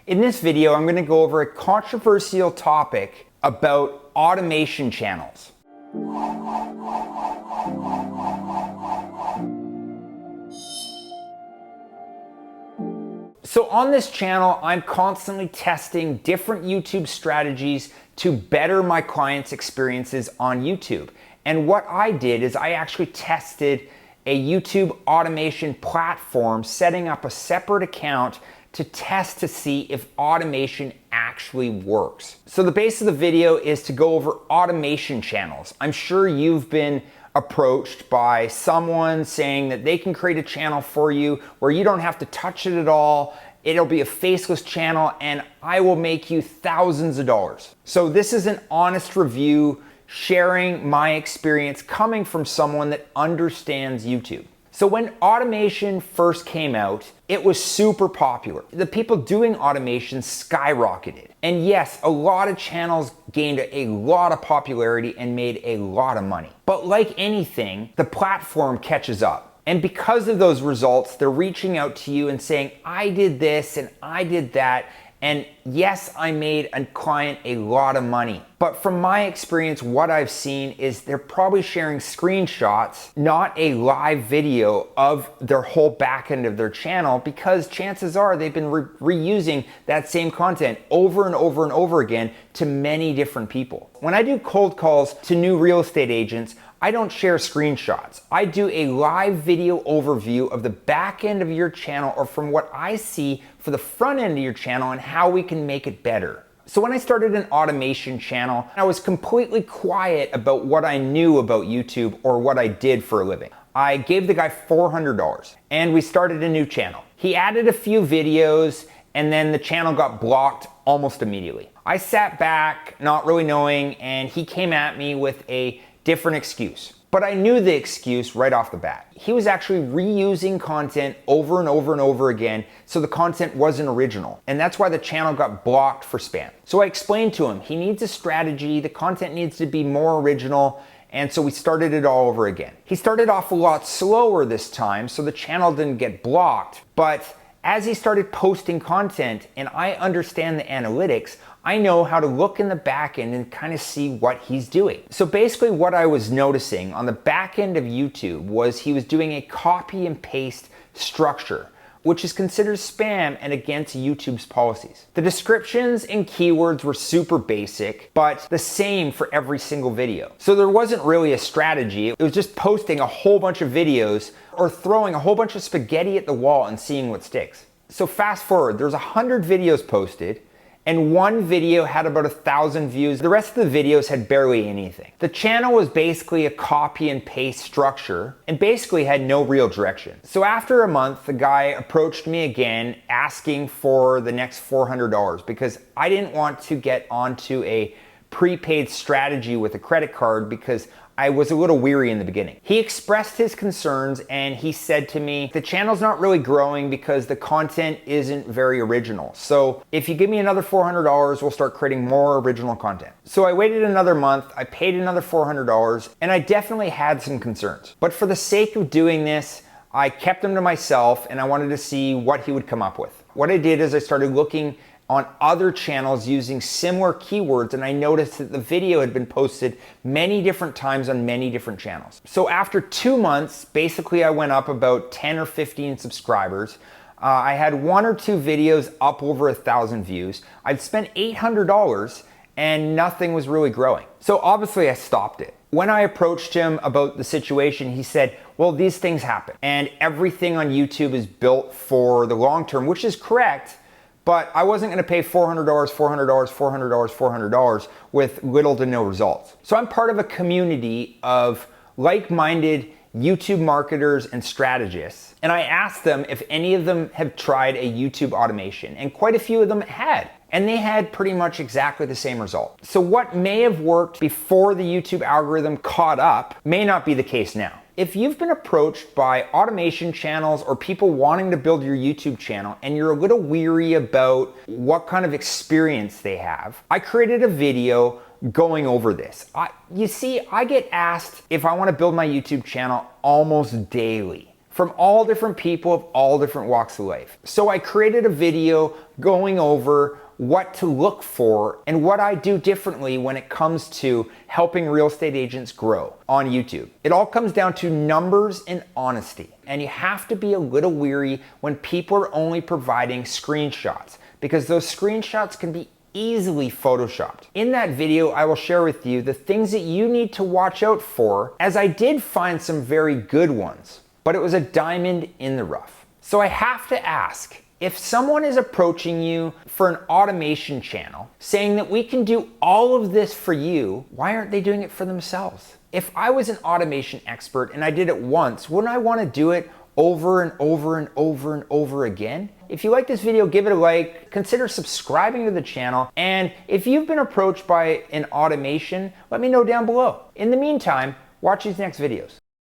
In this video, I'm going to go over a controversial topic about automation channels. So on this channel, I'm constantly testing different YouTube strategies to better my clients' experiences on YouTube. And what I did is I actually tested a YouTube automation platform, setting up a separate account to test to see if automation actually works. So the base of the video is to go over automation channels. I'm sure you've been approached by someone saying that they can create a channel for you where you don't have to touch it at all. It'll be a faceless channel and I will make you thousands of dollars. So this is an honest review, sharing my experience coming from someone that understands YouTube. So when automation first came out, it was super popular. The people doing automation skyrocketed. And yes, a lot of channels gained a lot of popularity and made a lot of money. But like anything, the platform catches up. And because of those results, they're reaching out to you and saying, I did this and I did that. And yes, I made a client a lot of money. But from my experience, what I've seen is they're probably sharing screenshots, not a live video of their whole back end of their channel, because chances are they've been reusing that same content over and over and over again to many different people. When I do cold calls to new real estate agents, I don't share screenshots. I do a live video overview of the back end of your channel, or from what I see for the front end of your channel, and how we can make it better. So when I started an automation channel, I was completely quiet about what I knew about YouTube or what I did for a living. I gave the guy $400 and we started a new channel. He added a few videos and then the channel got blocked almost immediately. I sat back not really knowing, and he came at me with a different excuse. But I knew the excuse right off the bat. He was actually reusing content over and over and over again, so the content wasn't original. And that's why the channel got blocked for spam. So I explained to him, he needs a strategy, the content needs to be more original, and so we started it all over again. He started off a lot slower this time, so the channel didn't get blocked, but as he started posting content and I understand the analytics, I know how to look in the back end and kind of see what he's doing. So basically what I was noticing on the back end of YouTube was he was doing a copy and paste structure, which is considered spam and against YouTube's policies. The descriptions and keywords were super basic, but the same for every single video. So there wasn't really a strategy. It was just posting a whole bunch of videos or throwing a whole bunch of spaghetti at the wall and seeing what sticks. So fast forward, there's 100 videos posted, and one video had about 1,000 views. The rest of the videos had barely anything. The channel was basically a copy and paste structure and basically had no real direction. So after a month, the guy approached me again asking for the next $400 because I didn't want to get onto a prepaid strategy with a credit card because I was a little weary in the beginning. He expressed his concerns and he said to me, the channel's not really growing because the content isn't very original. So if you give me another $400, we'll start creating more original content. So I waited another month, I paid another $400, and I definitely had some concerns. But for the sake of doing this, I kept them to myself and I wanted to see what he would come up with. What I did is I started looking on other channels using similar keywords, and I noticed that the video had been posted many different times on many different channels. So after 2 months, basically I went up about 10 or 15 subscribers. I had 1 or 2 videos up over 1,000 views. I'd spent $800 and nothing was really growing. So obviously I stopped it. When I approached him about the situation, he said, well, these things happen and everything on YouTube is built for the long term, which is correct. But I wasn't gonna pay $400, $400, $400, $400 with little to no results. So I'm part of a community of like-minded YouTube marketers and strategists. And I asked them if any of them have tried a YouTube automation, and quite a few of them had. And they had pretty much exactly the same result. So what may have worked before the YouTube algorithm caught up may not be the case now. If you've been approached by automation channels or people wanting to build your YouTube channel and you're a little weary about what kind of experience they have, I created a video going over this. You see, I get asked if I want to build my YouTube channel almost daily from all different people of all different walks of life. So I created a video going over what to look for and what I do differently when it comes to helping real estate agents grow on YouTube. It all comes down to numbers and honesty. And you have to be a little weary when people are only providing screenshots, because those screenshots can be easily photoshopped. In that video, I will share with you the things that you need to watch out for, as I did find some very good ones, but it was a diamond in the rough. So I have to ask, if someone is approaching you for an automation channel saying that we can do all of this for you, why aren't they doing it for themselves? If I was an automation expert and I did it once, wouldn't I want to do it over and over and over and over again? If you like this video, give it a like, consider subscribing to the channel, and if you've been approached by an automation, let me know down below. In the meantime, watch these next videos.